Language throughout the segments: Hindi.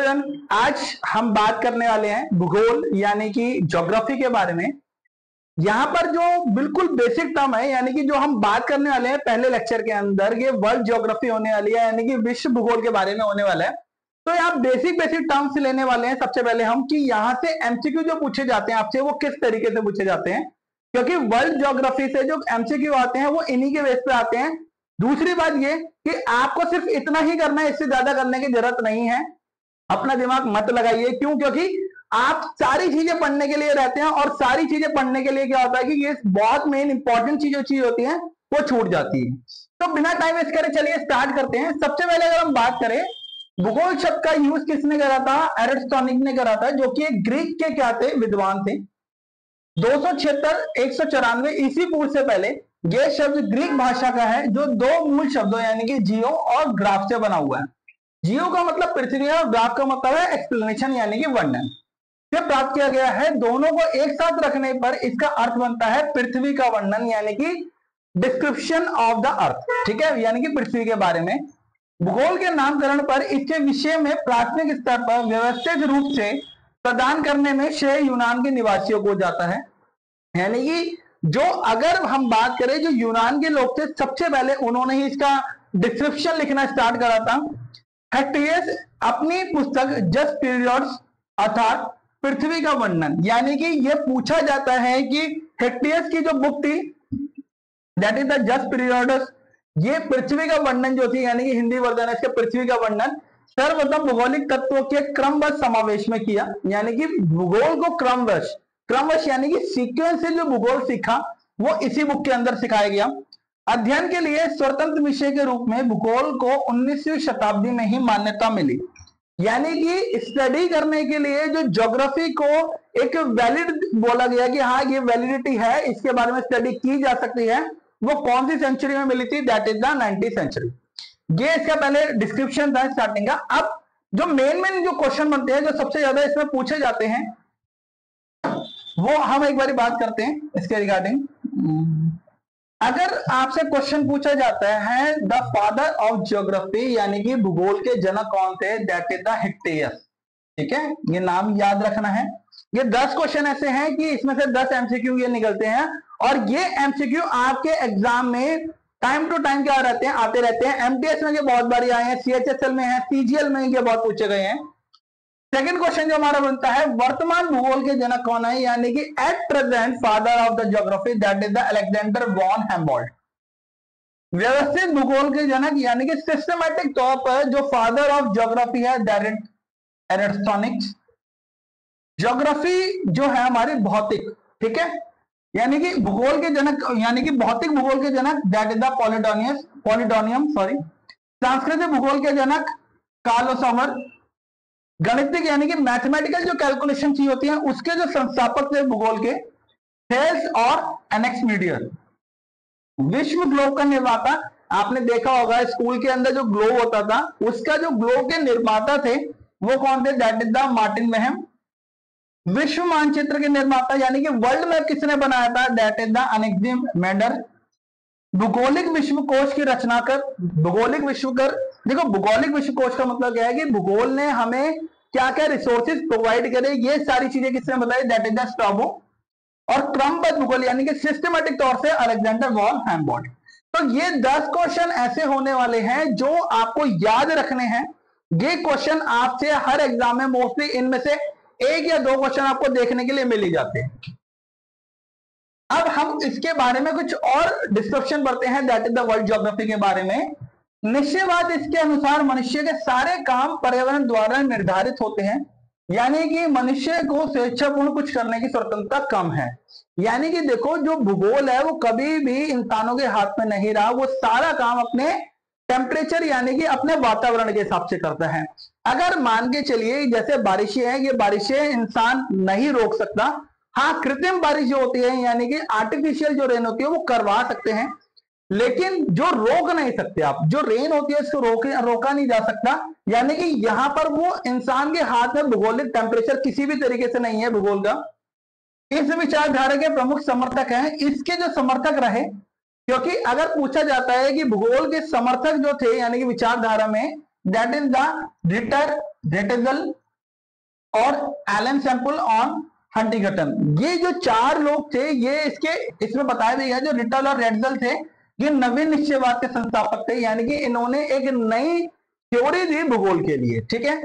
चिल्ड्रन, आज हम बात करने वाले हैं भूगोल यानी कि ज्योग्राफी के बारे में। यहाँ पर जो बिल्कुल बेसिक टर्म है यानी कि जो हम बात करने वाले हैं पहले लेक्चर के अंदर, ये वर्ल्ड ज्योग्राफी होने वाली है यानी कि विश्व भूगोल के बारे में होने वाला है। तो यहाँ बेसिक टर्म्स लेने वाले हैं सबसे पहले हम कि यहाँ से एमसीक्यू जो पूछे जाते हैं आपसे वो किस तरीके से पूछे जाते हैं, क्योंकि वर्ल्ड ज्योग्राफी से जो एमसीक्यू आते हैं वो इन्हीं के बेस पे आते हैं। दूसरी बात ये कि आपको सिर्फ इतना ही करना है, इससे ज्यादा करने की जरूरत नहीं है। अपना दिमाग मत लगाइए, क्यों? क्योंकि आप सारी चीजें पढ़ने के लिए रहते हैं और सारी चीजें पढ़ने के लिए क्या होता है कि ये बहुत मेन इंपॉर्टेंट चीज होती है वो छूट जाती है। तो बिना टाइम वेस्ट करे चलिए स्टार्ट करते हैं। सबसे पहले अगर हम बात करें भूगोल शब्द का यूज किसने करा था? एरिस्टोनिक ने करा था, जो कि एक ग्रीक के क्या थे, विद्वान थे। 276-194 ईसी पूर्व से पहले यह शब्द ग्रीक भाषा का है, जो दो मूल शब्दों यानी कि जियो और ग्राफ से बना हुआ है। जियो का मतलब पृथ्वी है और ग्राफ का मतलब है एक्सप्लेनेशन यानी कि वर्णन से प्राप्त किया गया है। दोनों को एक साथ रखने पर इसका अर्थ बनता है पृथ्वी का वर्णन यानी कि डिस्क्रिप्शन ऑफ द अर्थ, ठीक है, यानी कि पृथ्वी के बारे में। भूगोल के नामकरण पर इसके विषय में प्राथमिक स्तर पर व्यवस्थित रूप से प्रदान करने में श्रेय यूनान के निवासियों को जाता है। यानी कि जो अगर हम बात करें जो यूनान के लोग थे, सबसे पहले उन्होंने ही इसका डिस्क्रिप्शन लिखना स्टार्ट करा था। हेक्टियस अपनी पुस्तक जस्ट पीरियड्स अर्थात पृथ्वी का वर्णन, यानी कि यह पूछा जाता है कि हेक्टियस की जो बुक थी that is the just periods, ये पृथ्वी का वर्णन जो थी यानी कि हिंदी वर्जन है इसका पृथ्वी का वर्णन, सर्वप्रथम भौगोलिक तत्वों के क्रमवश समावेश में किया। यानी कि भूगोल को क्रमवश यानी कि सीक्वेंस से जो भूगोल सीखा वो इसी बुक के अंदर सिखाया गया। अध्ययन के लिए स्वतंत्र विषय के रूप में भूगोल को 19वीं शताब्दी में ही मान्यता मिली। यानी कि स्टडी करने के लिए जो ज्योग्राफी को एक वैलिड बोला गया कि हाँ ये वैलिडिटी है, इसके बारे में स्टडी की जा सकती है, वो कौन सी सेंचुरी में मिली थी? That is the 19th century. ये इसका पहले डिस्क्रिप्शन था स्टार्टिंग का। अब जो मेन जो क्वेश्चन बनते हैं, जो सबसे ज्यादा इसमें पूछे जाते हैं, वो हम एक बार बात करते हैं इसके रिगार्डिंग। अगर आपसे क्वेश्चन पूछा जाता है द फादर ऑफ ज्योग्राफी यानी कि भूगोल के जनक कौन थे? दैट इज द हेक्टियस, ठीक है, ये नाम याद रखना है। ये 10 क्वेश्चन ऐसे हैं कि इसमें से 10 एमसीक्यू ये निकलते हैं और ये एमसीक्यू आपके एग्जाम में टाइम टू टाइम क्या रहते हैं, आते रहते हैं। एमटीएस में ये बहुत बारी आए हैं, सीएचएसएल में है, सीजीएल में ये बहुत पूछे गए हैं। सेकंड क्वेश्चन जो हमारा बनता है वर्तमान भूगोल के जनक कौन है? यानी कि at present father of the geography that is the Alexander von Humboldt. व्यवस्थित भूगोल के जनक यानी कि सिस्टमैटिक तौर पर जो फादर ऑफ ज्योग्राफी है दैट इज एरिस्टोनिक। ज्योग्राफी जो है हमारी भौतिक, ठीक है, यानी कि भूगोल के जनक यानी कि भौतिक भूगोल के जनक दैट इज द पॉलिडोनियम। सांस्कृतिक भूगोल के जनक कार्लो समर। गणितिक यानी कि मैथमेटिकल जो कैलकुलेशन चीज होती है उसके जो संस्थापक थे भूगोल के, थेल्स और एनेक्समीडियर। विश्व ग्लोब का निर्माता, आपने देखा होगा स्कूल के अंदर जो ग्लोब होता था उसका जो ग्लोब के निर्माता थे वो कौन थे? That is the Martin Behaim. विश्व मानचित्र के निर्माता यानी कि वर्ल्ड मैप किसने बनाया था? That is the Anaximander. भूगोलिक विश्वकोश की रचना कर, भूगोलिक विश्वकोश का मतलब क्या है कि भूगोल ने हमें क्या क्या रिसोर्सेज प्रोवाइड करे, ये सारी चीजें किसने बताई? That is the Strabo. और क्रमबद्ध भूगोल यानी कि सिस्टमैटिक तौर से अलेक्जेंडर वॉन हेम्बोल्ट। तो ये 10 क्वेश्चन ऐसे होने वाले हैं जो आपको याद रखने हैं। ये क्वेश्चन आपसे हर एग्जाम में मोस्टली इनमें से 1 या 2 क्वेश्चन आपको देखने के लिए मिल ही जाते हैं। अब हम इसके बारे में कुछ और डिस्क्रिप्शन पढ़ते हैं that is the world geography के बारे में। निश्चयवाद इसके अनुसार मनुष्य के सारे काम पर्यावरण द्वारा निर्धारित होते हैं, यानी कि मनुष्य को स्वेच्छापूर्ण कुछ करने की स्वतंत्रता कम है। यानी कि देखो जो भूगोल है वो कभी भी इंसानों के हाथ में नहीं रहा, वो सारा काम अपने टेम्परेचर यानी कि अपने वातावरण के हिसाब से करता है। अगर मान के चलिए जैसे बारिशें हैं, ये बारिशें इंसान नहीं रोक सकता। हाँ, कृत्रिम बारिश जो होती है यानी कि आर्टिफिशियल जो रेन होती है वो करवा सकते हैं, लेकिन जो रोक नहीं सकते आप, जो रेन होती है इसको रोका नहीं जा सकता। यानी कि यहां पर वो इंसान के हाथ में भूगोलिक टेम्परेचर किसी भी तरीके से नहीं है भूगोल का। इस विचारधारा के प्रमुख समर्थक हैं, इसके जो समर्थक रहे, क्योंकि अगर पूछा जाता है कि भूगोल के समर्थक जो थे यानी कि विचारधारा में, दैट इज द रिटर रेटेजल और एलन सैंपल ऑन हंटिंगटन। ये जो चार लोग थे, ये इसमें बताया गया जो रिटल और रेटजल थे, ये नवीन निश्चयवाद के संस्थापक थे, यानी कि इन्होंने एक नई थ्योरी दी भूगोल के लिए। ठीक है,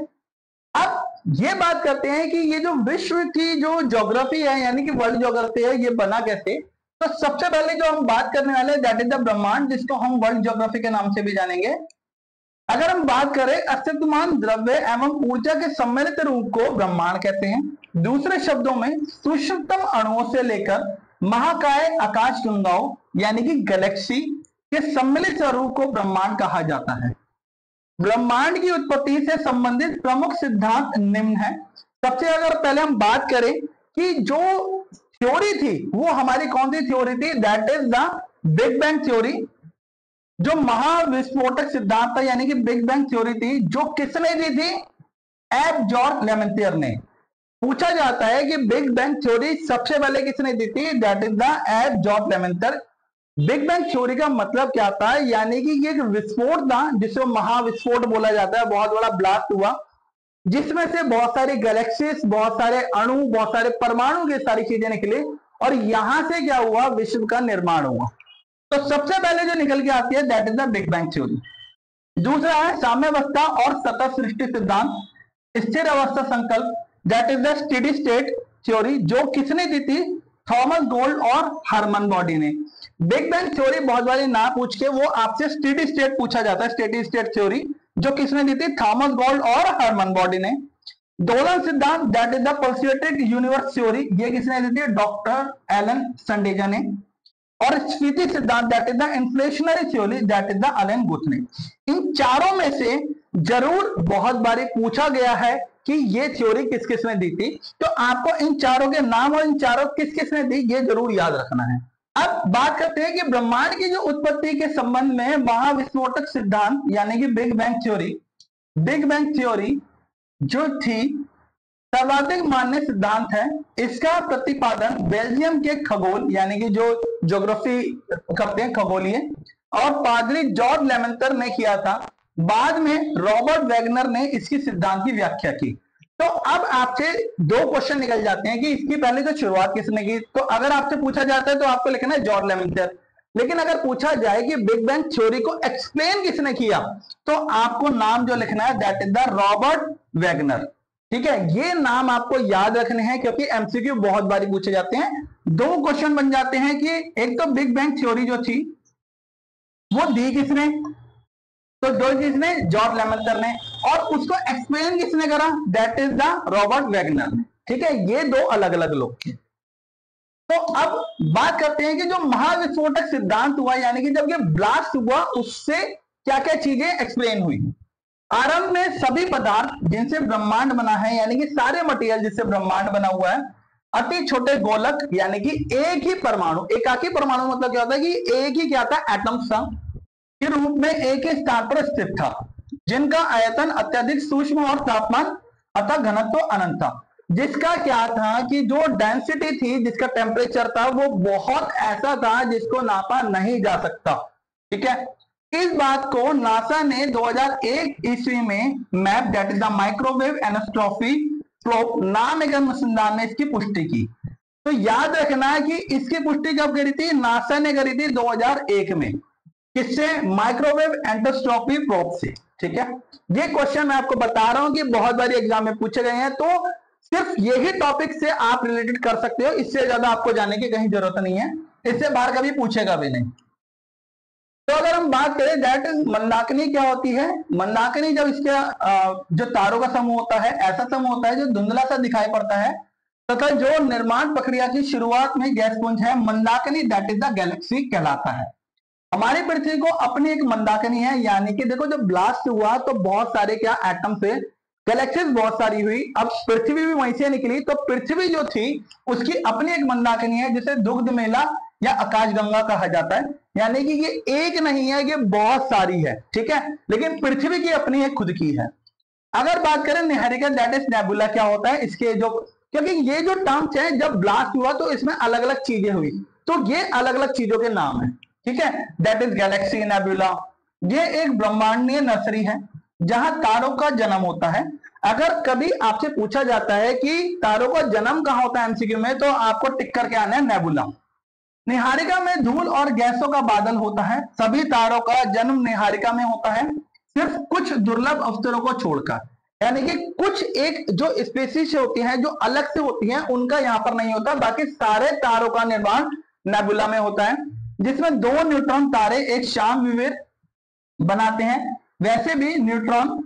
अब ये बात करते हैं कि ये जो विश्व की जो ज्योग्राफी है यानी कि वर्ल्ड ज्योग्राफी है, ये बना कैसे। तो सबसे पहले जो हम बात करने वाले हैं दैट इज द ब्रह्मांड, जिसको हम वर्ल्ड ज्योग्राफी के नाम से भी जानेंगे। अगर हम बात करें अस्तित्वमान द्रव्य एवं ऊर्जा के सम्मिलित रूप को ब्रह्मांड कहते हैं। दूसरे शब्दों में सूक्ष्मतम अणुओं से लेकर महाकाय आकाश गंगाओं यानी कि गैलेक्सी के सम्मिलित स्वरूप को ब्रह्मांड कहा जाता है। ब्रह्मांड की उत्पत्ति से संबंधित प्रमुख सिद्धांत निम्न है। सबसे अगर पहले हम बात करें कि जो थ्योरी थी वो हमारी कौन सी थ्योरी थी, that is the big bang theory. जो महाविस्फोटक सिद्धांत था यानी कि बिग बैंग थ्योरी थी, जो किसने दी थी, एफ जॉर्ज लेमेंटियर ने। पूछा जाता है कि बिग बैंग थ्योरी सबसे पहले किसने दी थी, that is the F George Lemaitre. Big bang theory का मतलब क्या था, यानी कि ये एक विस्फोट था जिसे महाविस्फोट बोला जाता है। बहुत बड़ा ब्लास्ट हुआ जिसमें से बहुत सारी गैलेक्सीज, बहुत सारे अणु, बहुत सारे परमाणु की सारी चीजें निकली और यहां से क्या हुआ, विश्व का निर्माण हुआ। तो सबसे पहले जो निकल के आती है that is the big bang theory. दूसरा है साम्यावस्था और सतत सृष्टि सिद्धांत, स्थिर अवस्था संकल्प, that is the steady state theory, जो किसने दी थी, थॉमस गोल्ड और हरमन बॉडी ने। बिग बैंग थ्योरी बहुत बार ना पूछ के वो आपसे स्टेडी स्टेट पूछा जाता है, स्टेडी स्टेट थ्योरी जो किसने दी थी, थॉमस गोल्ड और हरमन बॉडी ने। दोलन सिद्धांत that is the pulsating universe theory, ये किसने दी थी, डॉक्टर एलन संडेजा ने। और स्फीति सिद्धांत that is the inflationary theory, that is the Elon Guth ने। इन चारों में से जरूर बहुत बारी पूछा गया है कि ये थ्योरी किस किस ने दी थी, तो आपको इन चारों के नाम और इन चारों किस किस ने दी ये जरूर याद रखना है। अब बात करते हैं कि ब्रह्मांड की जो उत्पत्ति के संबंध में महाविस्फोटक सिद्धांत यानी कि big bang theory. Big bang theory जो थी सर्वाधिक मान्य सिद्धांत है। इसका प्रतिपादन बेल्जियम के खगोल यानी कि जो ज्योग्राफी करते हैं खगोलीय और पादरी जॉर्ज लेमेंटर ने किया था। बाद में रॉबर्ट वैगनर ने इसकी सिद्धांत की व्याख्या की। तो अब आपसे दो क्वेश्चन निकल जाते हैं कि इसकी पहले तो शुरुआत किसने की। तो अगर आपसे पूछा जाता है तो आपको लिखना है जॉर्ज लेमेंटर, लेकिन अगर पूछा जाए कि बिग बैंग थ्योरी को एक्सप्लेन किसने किया तो आपको नाम जो लिखना है that is the Robert Wagner. ठीक है, ये नाम आपको याद रखने हैं क्योंकि एमसीक्यू बहुत बारी पूछे जाते हैं। दो क्वेश्चन बन जाते हैं कि एक तो बिग बैंग थ्योरी जो थी वो दी किसने, तो जो किसने, जॉर्ज लेमेंटर ने, और उसको एक्सप्लेन किसने करा, that is the Robert Wagner ने। ठीक है, ये दो अलग अलग लोग थे। तो अब बात करते हैं कि जो महाविस्फोटक सिद्धांत हुआ यानी कि जब ये ब्लास्ट हुआ उससे क्या क्या चीजें एक्सप्लेन हुई। आरंभ में सभी पदार्थ जिनसे ब्रह्मांड बना है यानी कि सारे मटेरियल जिससे ब्रह्मांड बना हुआ है अति छोटे गोलक यानी कि एक ही परमाणु, एकाकी परमाणु मतलब क्या होता है कि एक ही क्या था, एटम सम के रूप में एक ही स्थान पर स्थित था, जिनका आयतन अत्यधिक सूक्ष्म और तापमान अतः घनत्व अनंत था। जिसका क्या था कि जो डेंसिटी थी, जिसका टेम्परेचर था वो बहुत ऐसा था जिसको नापा नहीं जा सकता। ठीक है, इस बात को नासा ने 2001 ईस्वी में map that is the microwave anisotropy probe नाम एक अनुसंधान ने इसकी पुष्टि की। तो याद रखना है कि इसकी पुष्टि कब करी थी, नासा ने करी थी 2001 में। किससे, माइक्रोवेव एंटोस्ट्रॉफी प्रोब से। ठीक है, ये क्वेश्चन मैं आपको बता रहा हूं कि बहुत बारी एग्जाम में पूछे गए हैं, तो सिर्फ यही टॉपिक से आप रिलेटेड कर सकते हो, इससे ज्यादा आपको जाने की कहीं जरूरत नहीं है, इससे बाहर कभी पूछेगा भी नहीं। तो अगर हम बात करें दैट इज मंदाकिनी क्या होती है, मंदाकिनी जब इसके जो तारों का समूह होता है, ऐसा समूह होता है जो धुंधला सा दिखाई पड़ता है तथा जो निर्माण प्रक्रिया की शुरुआत में गैस पुंज है, Mandakini that is the Galaxy कहलाता है। हमारी पृथ्वी को अपनी एक मंदाकिनी है, यानी कि देखो जब ब्लास्ट हुआ तो बहुत सारे क्या एटम से गैलेक्सीज बहुत सारी हुई, अब पृथ्वी भी वहीं से निकली, तो पृथ्वी जो थी उसकी अपनी एक मंदाकिनी है जिसे दुग्ध मेला या आकाशगंगा कहा जाता है। यानी कि ये एक नहीं है, ये बहुत सारी है। ठीक है, लेकिन पृथ्वी की अपनी एक खुद की है। अगर बात करें निहारिका दैट इज नेबुला क्या होता है, इसके जो, क्योंकि ये जो टर्म्स है जब ब्लास्ट हुआ तो इसमें अलग अलग चीजें हुई, तो ये अलग अलग चीजों के नाम है। ठीक है, दैट इज गैलेक्सी नेबुला। ये एक ब्रह्मांडीय नर्सरी है जहां तारों का जन्म होता है। अगर कभी आपसे पूछा जाता है कि तारों का जन्म कहां होता है एमसीक्यू में, तो आपको टिक करके आना है नेबुला। निहारिका में धूल और गैसों का बादल होता है। सभी तारों का जन्म निहारिका में होता है, सिर्फ कुछ दुर्लभ अवसरों को छोड़कर। यानी कि कुछ एक जो स्पेसीज होती हैं, जो अलग से होती हैं, उनका यहाँ पर नहीं होता। बाकी सारे तारों का निर्माण नेबुला में होता है, जिसमें 2 न्यूट्रॉन तारे एक शाम विविध बनाते हैं। वैसे भी न्यूट्रॉन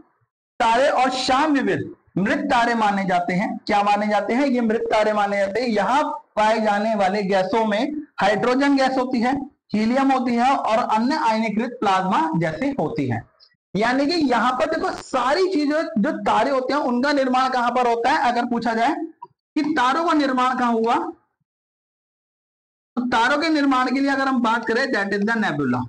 तारे और शाम विविध मृत तारे माने जाते हैं। क्या माने जाते हैं? ये मृत तारे माने जाते हैं। यहाँ पाए जाने वाले गैसों में हाइड्रोजन गैस होती है, हीलियम होती है और अन्य आयनीकृत प्लाज्मा जैसे होती है। यानी कि यहाँ पर देखो सारी चीजें जो तारे होते हैं उनका निर्माण कहां पर होता है। अगर पूछा जाए कि तारों का निर्माण कहां हुआ, तो तारों के निर्माण के लिए अगर हम बात करें दैट इज द नेबुला,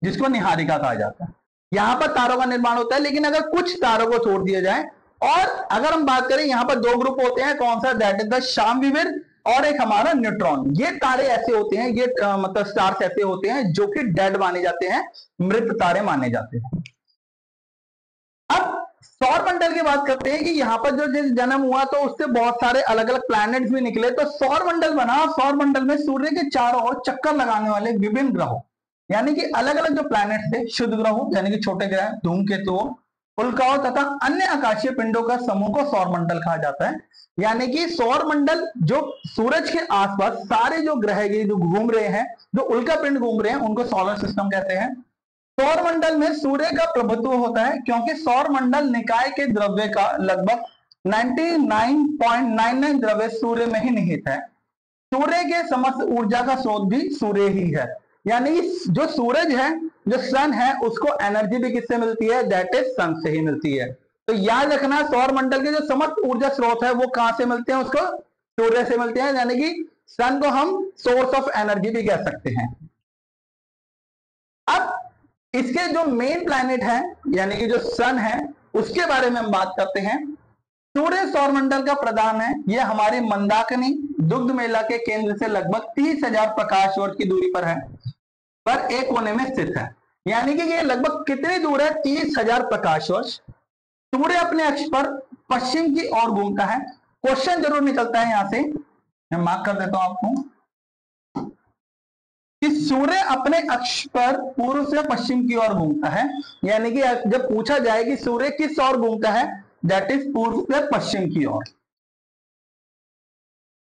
जिसको निहारिका कहा जाता है। यहां पर तारों का निर्माण होता है, लेकिन अगर कुछ तारों को छोड़ दिया जाए, और अगर हम बात करें यहाँ पर 2 ग्रुप होते हैं, कौन सा? दैट इज द शाम विविध और एक हमारा न्यूट्रॉन। ये तारे ऐसे होते हैं, ये मतलब स्टार्स ऐसे होते हैं जो कि डेड माने जाते हैं, मृत तारे माने जाते हैं। अब सौर मंडल की बात करते हैं कि यहाँ पर जो जन्म हुआ तो उससे बहुत सारे अलग अलग प्लैनेट्स भी निकले, तो सौर मंडल बना। सौर मंडल में सूर्य के चारों ओर चक्कर लगाने वाले विभिन्न ग्रहों, यानी कि अलग अलग जो प्लैनेट थे, शुद्ध ग्रहों यानी कि छोटे ग्रह, धूमकेतुओं, उल्काओं तथा अन्य आकाशीय पिंडों का समूह को सौर मंडल कहा जाता है। यानी कि सौर मंडल जो सूरज के आसपास सारे जो ग्रह जो घूम रहे हैं, जो उल्का पिंड घूम रहे हैं, उनको सोलर सिस्टम कहते हैं। सौर मंडल में सूर्य का प्रभुत्व होता है, क्योंकि सौर मंडल निकाय के द्रव्य का लगभग 99.99 द्रव्य सूर्य में ही निहित है। सूर्य के समस्त ऊर्जा का स्रोत भी सूर्य ही है। यानी जो सूरज है, जो सन है, उसको एनर्जी भी किससे मिलती है? दैट इज सन से ही मिलती है। तो याद रखना सौर मंडल के जो समस्त ऊर्जा स्रोत है वो कहां से मिलते हैं? उसको सूर्य से मिलते हैं। यानी कि सन को हम सोर्स ऑफ एनर्जी भी कह सकते हैं। अब इसके जो मेन प्लैनेट है यानी कि जो सन है, उसके बारे में हम बात करते हैं। सूर्य सौरमंडल का प्रधान है। यह हमारे मंदाकिनी दुग्ध मेला के केंद्र से लगभग 30,000 प्रकाश वर्ष की दूरी पर है, पर एक कोने में स्थित है। यानी कि ये लगभग कितनी दूर है? 30,000 प्रकाश वर्ष। सूर्य अपने अक्ष पर पश्चिम की ओर घूमता है। क्वेश्चन जरूर निकलता है यहां से, मैं मार्क कर देता हूं आपको कि सूर्य अपने अक्ष पर पूर्व से पश्चिम की ओर घूमता है। यानी कि जब पूछा जाए कि सूर्य किस ओर घूमता है, दैट इज पूर्व से पश्चिम की ओर।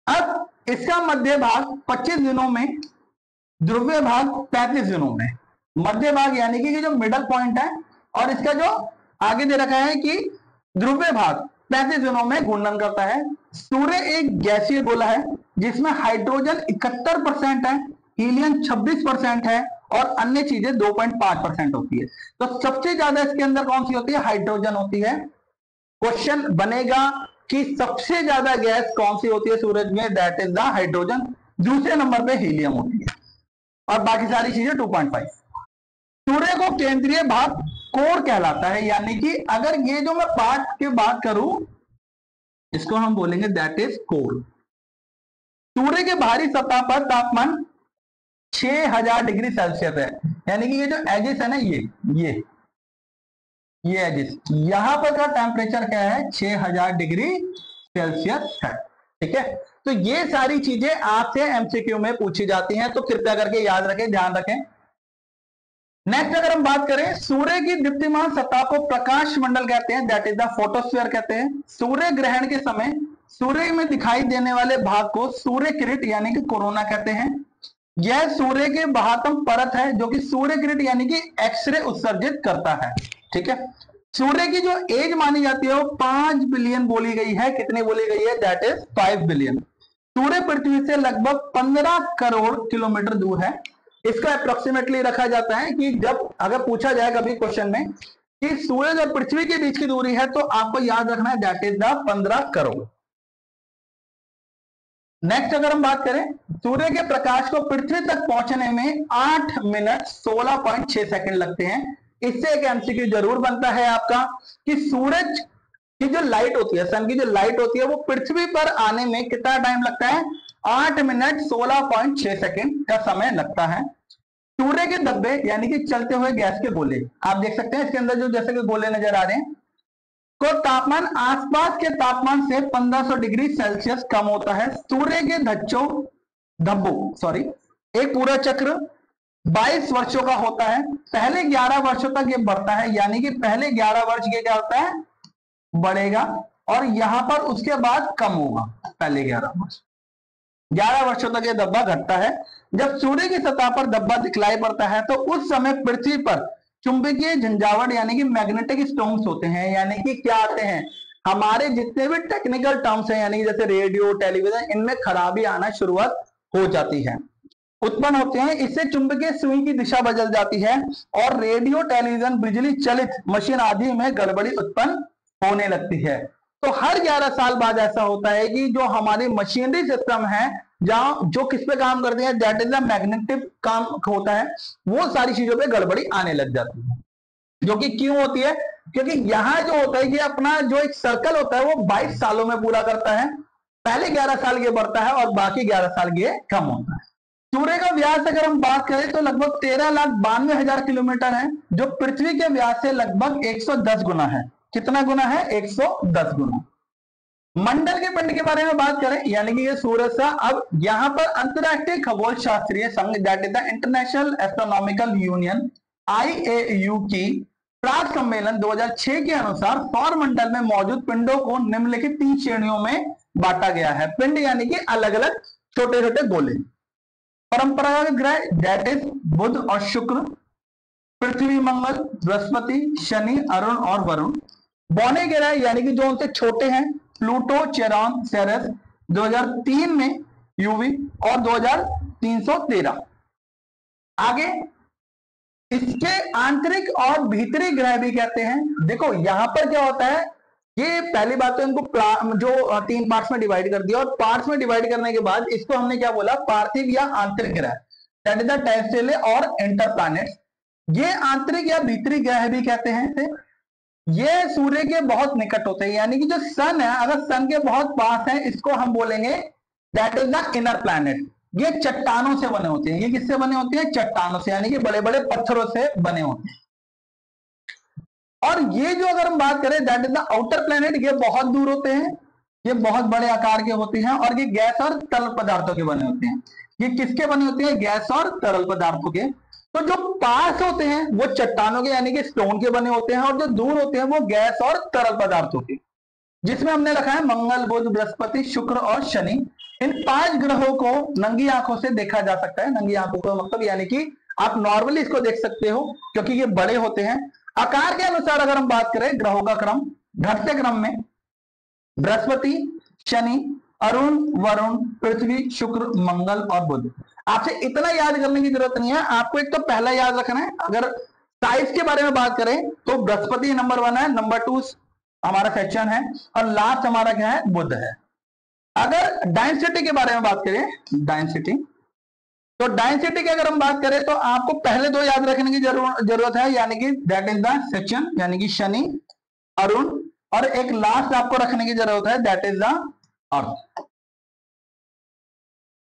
अब इसका मध्य भाग 25 दिनों में, ध्रुवीय भाग 35 दिनों में। मध्य भाग यानी कि जो मिडल पॉइंट है, और इसका जो आगे दे रखा है कि ध्रुवीय भाग 35 दिनों में घूर्णन करता है। सूर्य एक गैसीय गोला है जिसमें हाइड्रोजन 71% है, हीलियम 26% है और अन्य चीजें 2.5% होती है। तो सबसे ज्यादा इसके अंदर कौन सी होती है? हाइड्रोजन होती है। क्वेश्चन बनेगा कि सबसे ज्यादा गैस कौन सी होती है सूरज में? That is the hydrogen. दूसरे नंबर पे हीलियम होती है और बाकी सारी चीजें 2.5। सूर्य को केंद्रीय भाग कोर कहलाता है। यानी कि अगर ये जो मैं पार्ट की बात करूं, इसको हम बोलेंगे दैट इज कोर। सूर्य के बाहरी सतह पर तापमान 6000 डिग्री सेल्सियस है। यानी कि ये जो एजिस है ना, ये एजिस, यहां पर का टेम्परेचर क्या है? 6000 डिग्री सेल्सियस है। ठीक है, तो ये सारी चीजें आपसे एमसीक्यू में पूछी जाती हैं, तो कृपया करके याद रखें, ध्यान रखें। नेक्स्ट अगर हम बात करें, सूर्य की दीप्तिमान सतह को प्रकाश मंडल कहते हैं, दैट इज द फोटोस्फीयर कहते हैं। सूर्य ग्रहण के समय सूर्य में दिखाई देने वाले भाग को सूर्य किरण यानी कि कोरोना कहते हैं। यह सूर्य के बाह्यतम परत है जो कि सूर्य किरण यानी कि एक्सरे उत्सर्जित करता है। ठीक है, सूर्य की जो एज मानी जाती है वो 5 बिलियन बोली गई है। कितनी बोली गई है? That is 5 billion. सूर्य पृथ्वी से लगभग 15 करोड़ किलोमीटर दूर है। इसका अप्रोक्सीमेटली रखा जाता है कि जब अगर पूछा जाए कभी क्वेश्चन में कि सूरज और पृथ्वी के बीच की दूरी है, तो आपको याद रखना है that is the 15 crore. Next अगर हम बात करें, सूर्य के प्रकाश को पृथ्वी तक पहुंचने में 8 मिनट 16.6 सेकंड लगते हैं। इससे एक एमसीक्यू जरूर बनता है आपका कि सूरज की जो लाइट होती है, सन की जो लाइट होती है, वो पृथ्वी पर आने में कितना टाइम लगता है? 8 मिनट 16.6 सेकंड का समय लगता है। सूर्य के धब्बे यानी कि चलते हुए गैस के गोले, आप देख सकते हैं इसके अंदर जो जैसे कि गोले नजर आ रहे हैं, को तापमान आसपास के तापमान से 1500 डिग्री सेल्सियस कम होता है। सूर्य के एक पूरा चक्र 22 वर्षों का होता है। पहले 11 वर्षों तक ये बढ़ता है, यानी कि पहले 11 वर्ष ये क्या होता है, बढ़ेगा, और यहां पर उसके बाद कम होगा। पहले 11 वर्षों तक ये धब्बा घटता है। जब सूर्य की सतह पर धब्बा दिखलाई पड़ता है तो उस समय पृथ्वी पर चुंबकीय झंझावात यानी कि मैग्नेटिक स्टॉर्म्स होते हैं। यानी कि क्या आते हैं, हमारे जितने भी टेक्निकल टर्म्स हैं, यानी कि जैसे रेडियो, टेलीविजन, इनमें खराबी आना शुरुआत हो जाती है, उत्पन्न होते हैं। इससे चुंबकीय सुई की दिशा बदल जाती है और रेडियो, टेलीविजन, बिजली चलित मशीन आदि में गड़बड़ी उत्पन्न होने लगती है। तो हर 11 साल बाद ऐसा होता है कि जो हमारी मशीनरी सिस्टम है, जहां जो किस पे काम करती है, दैट इज द मैग्नेटिक काम होता है, वो सारी चीजों पे गड़बड़ी आने लग जाती है। जो कि क्यों होती है, क्योंकि यहां जो होता है कि अपना जो एक सर्कल होता है वो 22 सालों में पूरा करता है। पहले 11 साल ये बढ़ता है और बाकी 11 साल ये कम होता है। सूर्य का व्यास अगर हम बात करें तो लगभग 13,92,000 किलोमीटर है, जो पृथ्वी के व्यास से लगभग 110 गुना है। कितना गुना है, 110 गुना। मंडल के पिंड के बारे में बात करें, यानी कि ये सूरज सा। अब यहां पर अंतरराष्ट्रीय खगोल शास्त्रीय संघ, that is the international astronomical union IAU की प्राक सम्मेलन 2006 के अनुसार सौर मंडल में मौजूद पिंडों को निम्नलिखित 3 श्रेणियों में बांटा गया है। पिंड यानी कि अलग अलग छोटे छोटे गोले। परंपरागत ग्रह दैट इज बुध और शुक्र, पृथ्वी, मंगल, बृहस्पति, शनि, अरुण और वरुण। बौने ग्रह यानी कि जो उनसे छोटे हैं, प्लूटो, चेरॉन, सेरेस 2003 में यूवी और 2313। आगे इसके आंतरिक और भीतरी ग्रह भी कहते हैं। देखो यहां पर क्या होता है, ये पहली बात तो इनको जो 3 पार्ट्स में डिवाइड कर दिया, और पार्ट्स में डिवाइड करने के बाद इसको हमने क्या बोला, पार्थिव या आंतरिक ग्रह, दैट इज द टेरेस्ट्रियल और इंटरप्लैनेट्स। ये आंतरिक या भीतरी ग्रह भी कहते हैं। ये सूर्य के बहुत निकट होते हैं, यानी कि जो सन है, अगर सन के बहुत पास है, इसको हम बोलेंगे that is the inner planet. ये चट्टानों से बने होते हैं। ये किससे बने होते हैं, चट्टानों से, यानी कि बड़े बड़े पत्थरों से बने होते हैं। और ये जो अगर हम बात करें that is the outer planet, ये बहुत दूर होते हैं, ये बहुत बड़े आकार के होते हैं, और ये गैस और तरल पदार्थों के बने होते हैं। ये किसके बने होते हैं, गैस और तरल पदार्थों के। तो जो पास होते हैं वो चट्टानों के यानी कि स्टोन के बने होते हैं, और जो दूर होते हैं वो गैस और तरल पदार्थों के, जिसमें हमने रखा है मंगल, बुध, बृहस्पति, शुक्र और शनि। इन 5 ग्रहों को नंगी आंखों से देखा जा सकता है। नंगी आंखों का मतलब यानी कि आप नॉर्मली इसको देख सकते हो, क्योंकि ये बड़े होते हैं। आकार के अनुसार अगर हम बात करें ग्रहों का क्रम, घटते क्रम में बृहस्पति, शनि, अरुण, वरुण, पृथ्वी, शुक्र, मंगल और बुध। आपसे इतना याद करने की जरूरत नहीं है, आपको एक तो पहला याद रखना है। अगर साइज के बारे में बात करें तो बृहस्पति नंबर 1 है, नंबर 2 हमारा सेक्शन है, और लास्ट हमारा क्या है, बुध है। अगर डेंसिटी के बारे में बात करें, डेंसिटी, तो डेंसिटी की अगर हम बात करें तो आपको पहले 2 याद रखने की जरूरत है, यानी कि दैट इज द सेक्शन, यानी कि शनि, अरुण, और एक लास्ट आपको रखने की जरूरत है, दैट इज द अर्थ।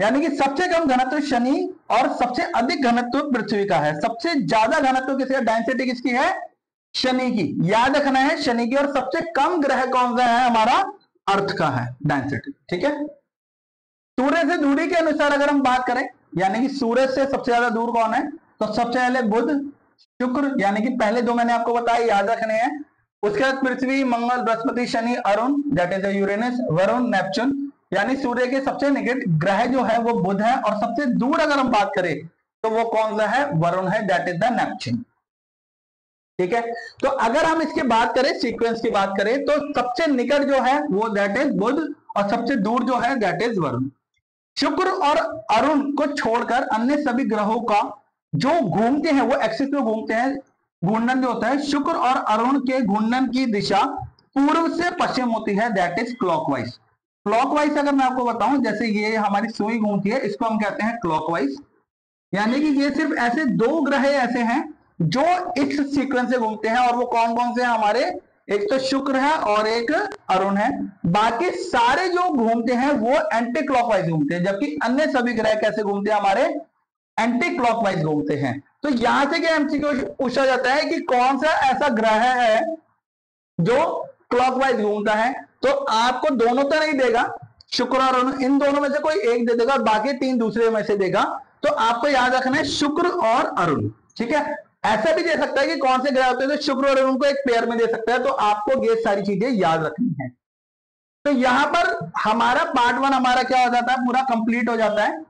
यानी कि सबसे कम घनत्व शनि और सबसे अधिक घनत्व पृथ्वी का है। सबसे ज्यादा घनत्व किसका, डेंसिटी किसकी है, शनि की। याद रखना है शनि की। और सबसे कम ग्रह कौन सा है, हमारा अर्थ का है डेंसिटी। ठीक है। सूर्य से दूरी के अनुसार अगर हम बात करें, यानी कि सूरज से सबसे ज्यादा दूर कौन है, तो सबसे पहले बुध, शुक्र, यानी कि पहले 2 मैंने आपको बताया, याद रखने हैं। उसके बाद पृथ्वी, मंगल, बृहस्पति, शनि, अरुण, दैट इज यूरेनस, वरुण, नेपच्यून। यानी सूर्य के सबसे निकट ग्रह जो है वो बुध है, और सबसे दूर अगर हम बात करें तो वो कौन सा है, वरुण है, दैट इज द नेपच्यून। ठीक है। तो अगर हम इसकी बात करें, सीक्वेंस की बात करें, तो सबसे निकट जो है वो दैट इज बुध, और सबसे दूर जो है दैट इज वरुण। शुक्र और अरुण को छोड़कर अन्य सभी ग्रहों का जो घूमते हैं वो एक्सिस में घूमते हैं। घूर्णन जो होता है, शुक्र और अरुण के घूर्णन की दिशा पूर्व से पश्चिम होती है, दैट इज क्लॉकवाइज। क्लॉकवाइज अगर मैं आपको बताऊं, जैसे ये हमारी सुई घूमती है, इसको हम कहते हैं क्लॉकवाइज। यानी कि ये सिर्फ ऐसे 2 ग्रह ऐसे हैं जो इस सीक्वेंस से घूमते हैं, और वो कौन कौन से हैं हमारे, एक तो शुक्र है और एक अरुण है। बाकी सारे जो घूमते हैं वो एंटी क्लॉकवाइज घूमते हैं, जबकि अन्य सभी ग्रह कैसे घूमते हैं, हमारे एंटी क्लॉकवाइज घूमते हैं। तो यहां से क्या एमसीक्यू पूछा जाता है कि कौन सा ऐसा ग्रह है जो क्लॉकवाइज घूमता है तो आपको दोनों तो नहीं देगा, शुक्र और अरुण इन दोनों में से कोई एक दे देगा और बाकी 3 दूसरे में से देगा। तो आपको याद रखना है शुक्र और अरुण, ठीक है। ऐसा भी दे सकता है कि कौन से ग्रह होते हैं तो शुक्र और अरुण को एक पेयर में दे सकता है। तो आपको ये सारी चीजें याद रखनी है। तो यहां पर हमारा पार्ट 1 हमारा क्या हो जाता है, पूरा कंप्लीट हो जाता है।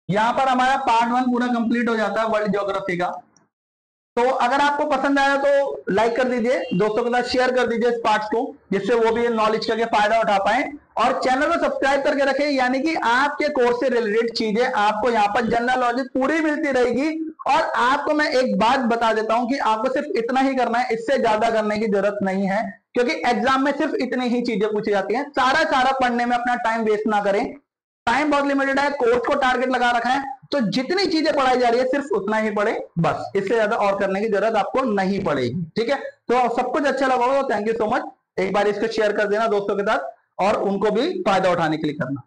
यहां पर हमारा पार्ट 1 पूरा कंप्लीट हो जाता है वर्ल्ड ज्योग्राफी का। तो अगर आपको पसंद आया तो लाइक कर दीजिए, दोस्तों के साथ शेयर कर दीजिए इस पार्ट्स को, जिससे वो भी नॉलेज का फायदा उठा पाए। और चैनल को सब्सक्राइब करके रखें, यानी कि आपके कोर्स से रिलेटेड चीजें आपको यहाँ पर जनरल नॉलेज पूरी मिलती रहेगी। और आपको मैं एक बात बता देता हूं कि आपको सिर्फ इतना ही करना है, इससे ज्यादा करने की जरूरत नहीं है, क्योंकि एग्जाम में सिर्फ इतनी ही चीजें पूछी जाती हैं। सारा पढ़ने में अपना टाइम वेस्ट ना करें, टाइम बहुत लिमिटेड है, कोर्स को टारगेट लगा रखा है, तो जितनी चीजें पढ़ाई जा रही है सिर्फ उतना ही पढ़े बस, इससे ज्यादा और करने की जरूरत आपको नहीं पड़ेगी, ठीक है। तो सब कुछ अच्छा लगा होगा, थैंक यू सो मच। एक बार इसको शेयर कर देना दोस्तों के साथ और उनको भी फायदा उठाने के लिए करना।